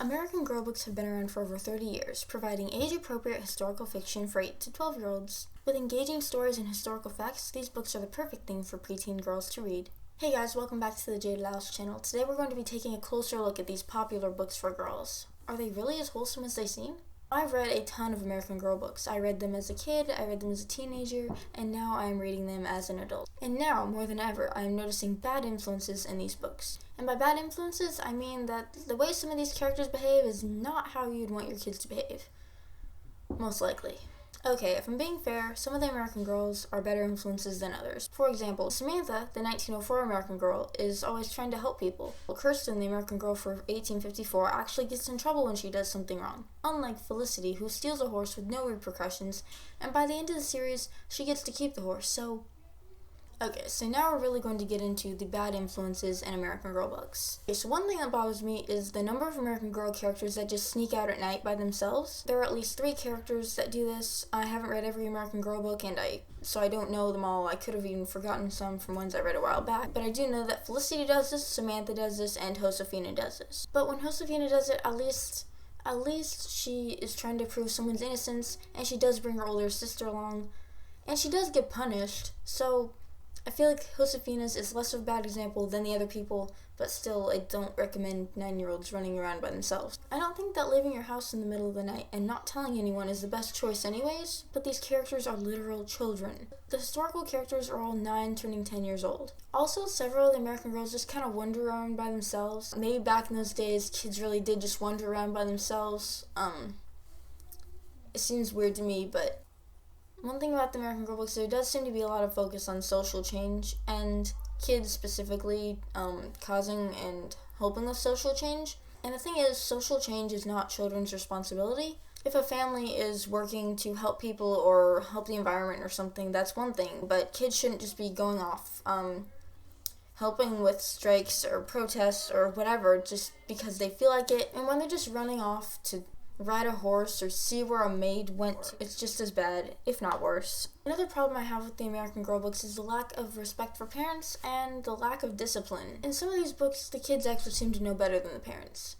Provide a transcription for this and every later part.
American Girl books have been around for over 30 years, providing age-appropriate historical fiction for 8 to 12-year-olds. With engaging stories and historical facts, these books are the perfect thing for preteen girls to read. Hey guys, welcome back to the Jade Louse channel. Today we're going to be taking a closer look at these popular books for girls. Are they really as wholesome as they seem? I've read a ton of American Girl books. I read them as a kid, I read them as a teenager, and now I am reading them as an adult. And now, more than ever, I am noticing bad influences in these books. And by bad influences, I mean that the way some of these characters behave is not how you'd want your kids to behave. Most likely. Okay, if I'm being fair, some of the American Girls are better influences than others. For example, Samantha, the 1904 American Girl, is always trying to help people. Well, Kirsten, the American Girl for 1854, actually gets in trouble when she does something wrong. Unlike Felicity, who steals a horse with no repercussions, and by the end of the series, she gets to keep the horse, so... Okay, so now we're really going to get into the bad influences in American Girl books. Okay, so one thing that bothers me is the number of American Girl characters that just sneak out at night by themselves. There are at least 3 characters that do this. I haven't read every American Girl book, so I don't know them all. I could have even forgotten some from ones I read a while back. But I do know that Felicity does this, Samantha does this, and Josefina does this. But when Josefina does it, at least she is trying to prove someone's innocence, and she does bring her older sister along, and she does get punished, so... I feel like Josefina's is less of a bad example than the other people, but still, I don't recommend 9-year-olds running around by themselves. I don't think that leaving your house in the middle of the night and not telling anyone is the best choice anyways, but these characters are literal children. The historical characters are all 9 turning 10 years old. Also, several of the American Girls just kind of wander around by themselves. Maybe back in those days, kids really did just wander around by themselves. It seems weird to me, but... One thing about the American Girl books, there does seem to be a lot of focus on social change, and kids specifically causing and helping with social change. And the thing is, social change is not children's responsibility. If a family is working to help people or help the environment or something, that's one thing, but kids shouldn't just be going off helping with strikes or protests or whatever just because they feel like it. And when they're just running off to ride a horse or see where a maid went, it's just as bad, if not worse. Another problem I have with the American Girl books is the lack of respect for parents and the lack of discipline. In some of these books, the kids actually seem to know better than the parents.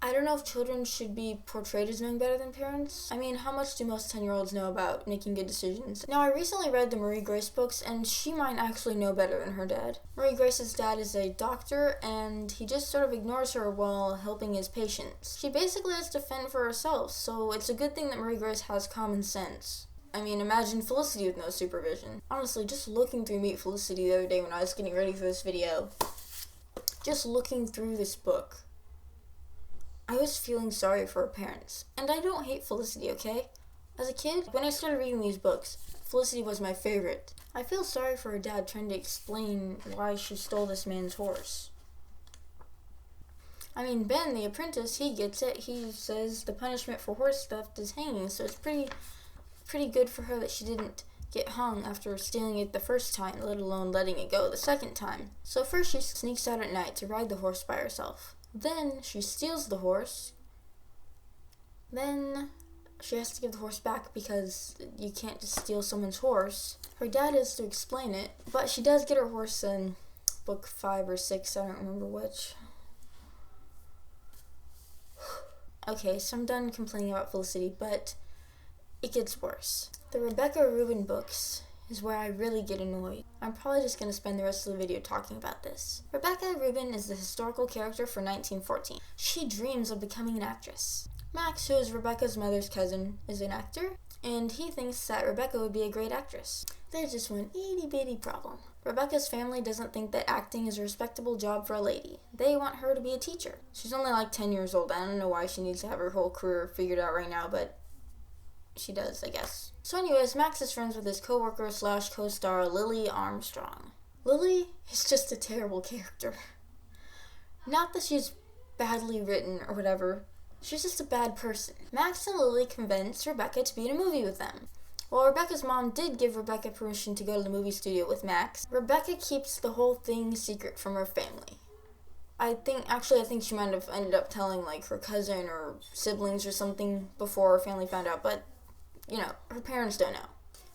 I don't know if children should be portrayed as knowing better than parents. I mean, how much do most 10-year-olds know about making good decisions? Now, I recently read the Marie Grace books, and she might actually know better than her dad. Marie Grace's dad is a doctor, and he just sort of ignores her while helping his patients. She basically has to fend for herself, so it's a good thing that Marie Grace has common sense. I mean, imagine Felicity with no supervision. Honestly, just looking through Meet Felicity the other day when I was getting ready for this video, just looking through this book, I was feeling sorry for her parents. And I don't hate Felicity, okay? As a kid, when I started reading these books, Felicity was my favorite. I feel sorry for her dad trying to explain why she stole this man's horse. I mean, Ben, the apprentice, he gets it. He says the punishment for horse theft is hanging, so it's pretty good for her that she didn't get hung after stealing it the first time, let alone letting it go the second time. So first she sneaks out at night to ride the horse by herself. Then she steals the horse. Then she has to give the horse back because you can't just steal someone's horse. Her dad is to explain it, but she does get her horse in book 5 or 6, I don't remember which. Okay, so I'm done complaining about Felicity, but it gets worse. The Rebecca Rubin books is where I really get annoyed. I'm probably just going to spend the rest of the video talking about this. Rebecca Rubin is the historical character for 1914. She dreams of becoming an actress. Max, who is Rebecca's mother's cousin, is an actor, and he thinks that Rebecca would be a great actress. There's just one itty-bitty problem. Rebecca's family doesn't think that acting is a respectable job for a lady. They want her to be a teacher. She's only like 10 years old. I don't know why she needs to have her whole career figured out right now, but she does, I guess. So anyways, Max is friends with his co-worker / co-star Lily Armstrong. Lily is just a terrible character. Not that she's badly written or whatever, she's just a bad person. Max and Lily convince Rebecca to be in a movie with them. While Rebecca's mom did give Rebecca permission to go to the movie studio with Max, Rebecca keeps the whole thing secret from her family. I think she might have ended up telling like her cousin or siblings or something before her family found out, but you know, her parents don't know.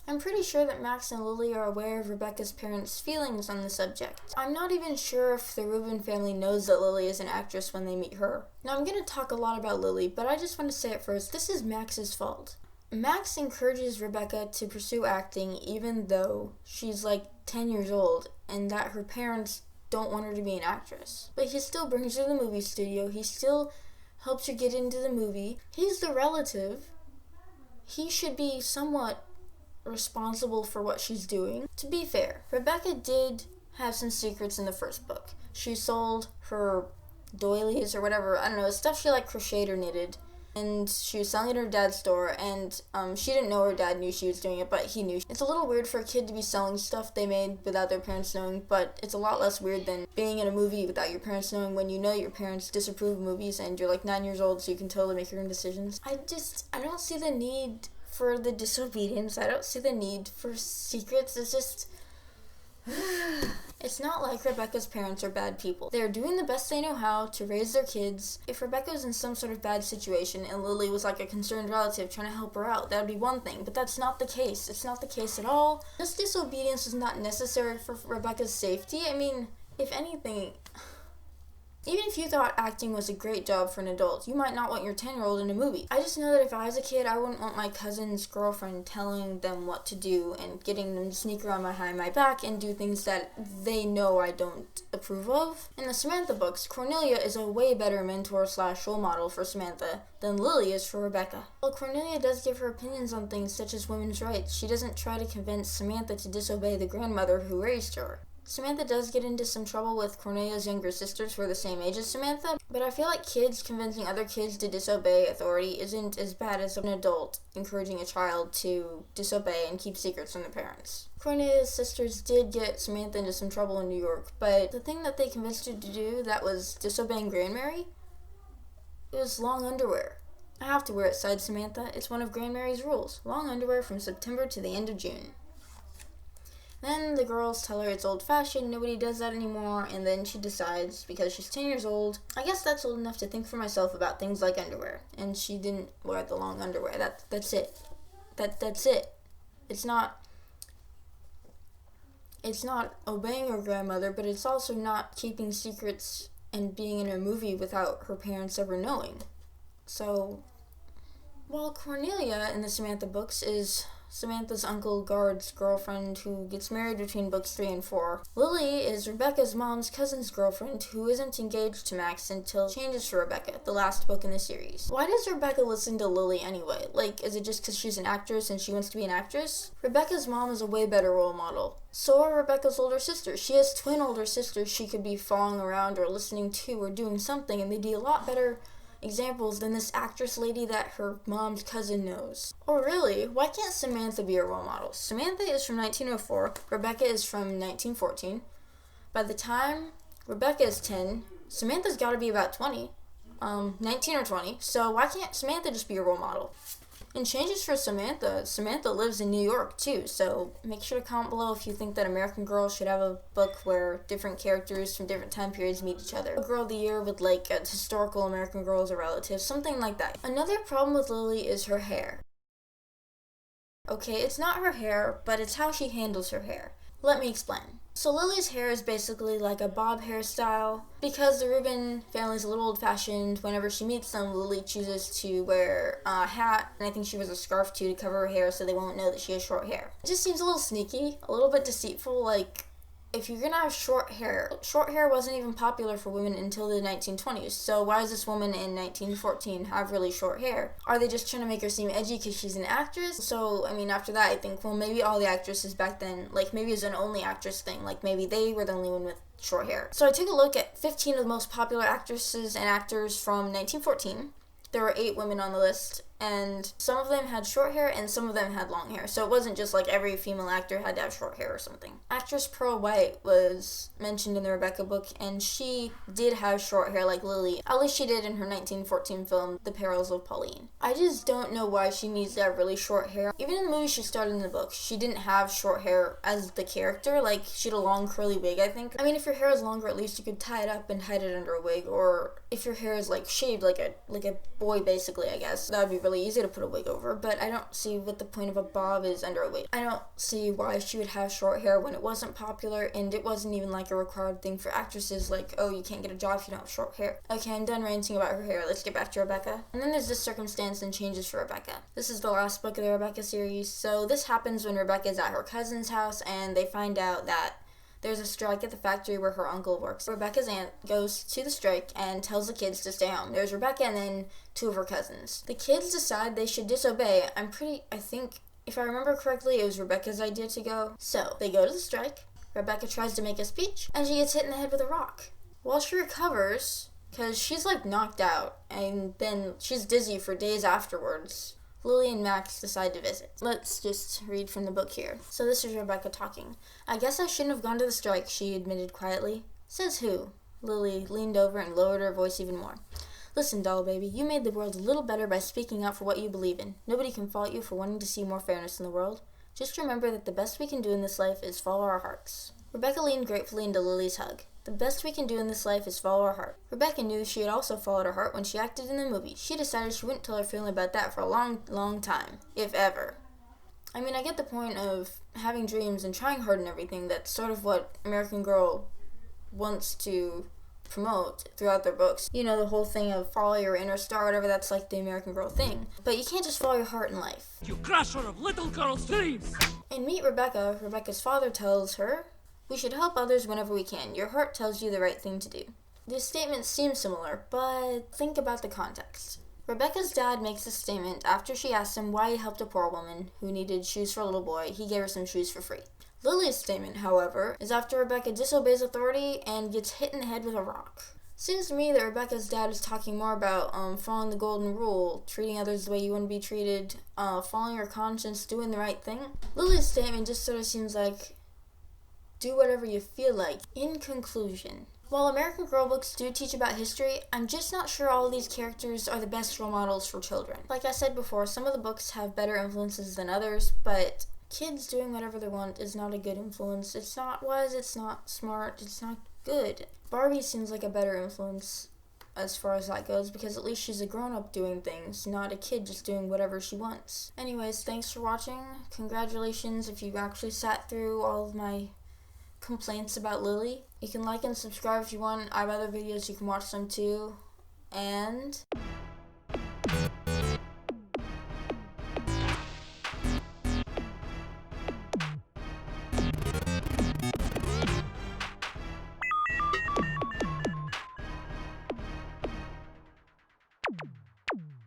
I'm pretty sure that Max and Lily are aware of Rebecca's parents' feelings on the subject. I'm not even sure if the Rubin family knows that Lily is an actress when they meet her. Now I'm going to talk a lot about Lily, but I just want to say it first, this is Max's fault. Max encourages Rebecca to pursue acting even though she's like 10 years old and that her parents don't want her to be an actress. But he still brings her to the movie studio, he still helps her get into the movie. He's the relative. He should be somewhat responsible for what she's doing. To be fair, Rebecca did have some secrets in the first book. She sold her doilies or whatever, I don't know, stuff she like crocheted or knitted, and she was selling it at her dad's store, and she didn't know her dad knew she was doing it, but he knew. It's a little weird for a kid to be selling stuff they made without their parents knowing, but it's a lot less weird than being in a movie without your parents knowing when you know your parents disapprove of movies and you're like 9 years old, so you can totally make your own decisions. I don't see the need for the disobedience. I don't see the need for secrets. It's just... It's not like Rebecca's parents are bad people. They're doing the best they know how to raise their kids. If Rebecca was in some sort of bad situation and Lily was like a concerned relative trying to help her out, that would be one thing, but that's not the case. It's not the case at all. This disobedience is not necessary for Rebecca's safety. I mean, if anything... Even if you thought acting was a great job for an adult, you might not want your 10-year-old in a movie. I just know that if I was a kid, I wouldn't want my cousin's girlfriend telling them what to do and getting them to sneak around behind my back and do things that they know I don't approve of. In the Samantha books, Cornelia is a way better mentor/role model for Samantha than Lily is for Rebecca. While Cornelia does give her opinions on things such as women's rights, she doesn't try to convince Samantha to disobey the grandmother who raised her. Samantha does get into some trouble with Cornelia's younger sisters who are the same age as Samantha, but I feel like kids convincing other kids to disobey authority isn't as bad as an adult encouraging a child to disobey and keep secrets from their parents. Cornelia's sisters did get Samantha into some trouble in New York, but the thing that they convinced her to do that was disobeying Grandmary, it was long underwear. I have to wear it, sighed Samantha. It's one of Grandmary's rules. Long underwear from September to the end of June. Then the girls tell her it's old-fashioned, nobody does that anymore, and then she decides, because she's 10 years old, I guess that's old enough to think for myself about things like underwear. And she didn't wear the long underwear. That's it. That's it. It's not obeying her grandmother, but it's also not keeping secrets and being in a movie without her parents ever knowing. So, while Cornelia in the Samantha books is Samantha's Uncle Guard's girlfriend who gets married between books 3 and 4. Lily is Rebecca's mom's cousin's girlfriend who isn't engaged to Max until changes for Rebecca, the last book in the series. Why does Rebecca listen to Lily anyway? Like, is it just because she's an actress and she wants to be an actress? Rebecca's mom is a way better role model. So are Rebecca's older sisters. She has twin older sisters she could be following around or listening to or doing something, and they'd be a lot better examples than this actress lady that her mom's cousin knows. Or really, why can't Samantha be a role model? Samantha is from 1904, Rebecca is from 1914. By the time Rebecca is 10, Samantha's got to be about 20, 19 or 20, so why can't Samantha just be a role model? And changes for Samantha. Samantha lives in New York too, so make sure to comment below if you think that American Girl should have a book where different characters from different time periods meet each other. A Girl of the Year with like a historical American Girl as a relative, something like that. Another problem with Lily is her hair. Okay, it's not her hair, but it's how she handles her hair. Let me explain. So Lily's hair is basically like a bob hairstyle. Because the Rubin family's a little old-fashioned, whenever she meets them, Lily chooses to wear a hat, and I think she wears a scarf too to cover her hair so they won't know that she has short hair. It just seems a little sneaky, a little bit deceitful, like, if you're gonna have short hair wasn't even popular for women until the 1920s, so why does this woman in 1914 have really short hair? Are they just trying to make her seem edgy because she's an actress? So, I mean, after that, I think, well, maybe all the actresses back then, like, maybe it was an only actress thing, like, maybe they were the only one with short hair. So I took a look at 15 of the most popular actresses and actors from 1914. There were 8 women on the list, and some of them had short hair and some of them had long hair. So it wasn't just like every female actor had to have short hair or something. Actress Pearl White was mentioned in the Rebecca book, and she did have short hair like Lily. At least she did in her 1914 film, The Perils of Pauline. I just don't know why she needs to have really short hair. Even in the movie she starred in the book, she didn't have short hair as the character. Like, she had a long curly wig, I think. I mean, if your hair is longer, at least you could tie it up and hide it under a wig. Or if your hair is like shaved like a boy, basically, I guess, that would be really really easy to put a wig over, but I don't see what the point of a bob is under a wig. I don't see why she would have short hair when it wasn't popular, and it wasn't even like a required thing for actresses, like, oh, you can't get a job if you don't have short hair. Okay, I'm done ranting about her hair. Let's get back to Rebecca. And then there's this circumstance and changes for Rebecca. This is the last book of the Rebecca series. So this happens when Rebecca is at her cousin's house, and they find out that there's a strike at the factory where her uncle works. Rebecca's aunt goes to the strike and tells the kids to stay home. There's Rebecca and then two of her cousins. The kids decide they should disobey. I think, if I remember correctly, it was Rebecca's idea to go. So, they go to the strike. Rebecca tries to make a speech, and she gets hit in the head with a rock. While she recovers, because she's like knocked out, and then she's dizzy for days afterwards, Lily and Max decide to visit. Let's just read from the book here. So this is Rebecca talking. I guess I shouldn't have gone to the strike, she admitted quietly. Says who? Lily leaned over and lowered her voice even more. Listen, doll baby, you made the world a little better by speaking out for what you believe in. Nobody can fault you for wanting to see more fairness in the world. Just remember that the best we can do in this life is follow our hearts. Rebecca leaned gratefully into Lily's hug. The best we can do in this life is follow our heart. Rebecca knew she had also followed her heart when she acted in the movie. She decided she wouldn't tell her family about that for a long, long time, if ever. I mean, I get the point of having dreams and trying hard and everything. That's sort of what American Girl wants to promote throughout their books. You know, the whole thing of follow your inner star, whatever, that's like the American Girl thing. But you can't just follow your heart in life. You crusher of little girls' dreams! And meet Rebecca. Rebecca's father tells her, we should help others whenever we can. Your heart tells you the right thing to do. These statements seem similar, but think about the context. Rebecca's dad makes this statement after she asked him why he helped a poor woman who needed shoes for a little boy. He gave her some shoes for free. Lily's statement, however, is after Rebecca disobeys authority and gets hit in the head with a rock. Seems to me that Rebecca's dad is talking more about following the golden rule, treating others the way you want to be treated, following your conscience, doing the right thing. Lily's statement just sort of seems like, do whatever you feel like. In conclusion, while American Girl books do teach about history, I'm just not sure all of these characters are the best role models for children. Like I said before, some of the books have better influences than others, but kids doing whatever they want is not a good influence. It's not wise, it's not smart, it's not good. Barbie seems like a better influence as far as that goes, because at least she's a grown-up doing things, not a kid just doing whatever she wants. Anyways, thanks for watching. Congratulations if you actually sat through all of my complaints about Lily. You can like and subscribe if you want. I have other videos, you can watch them too. And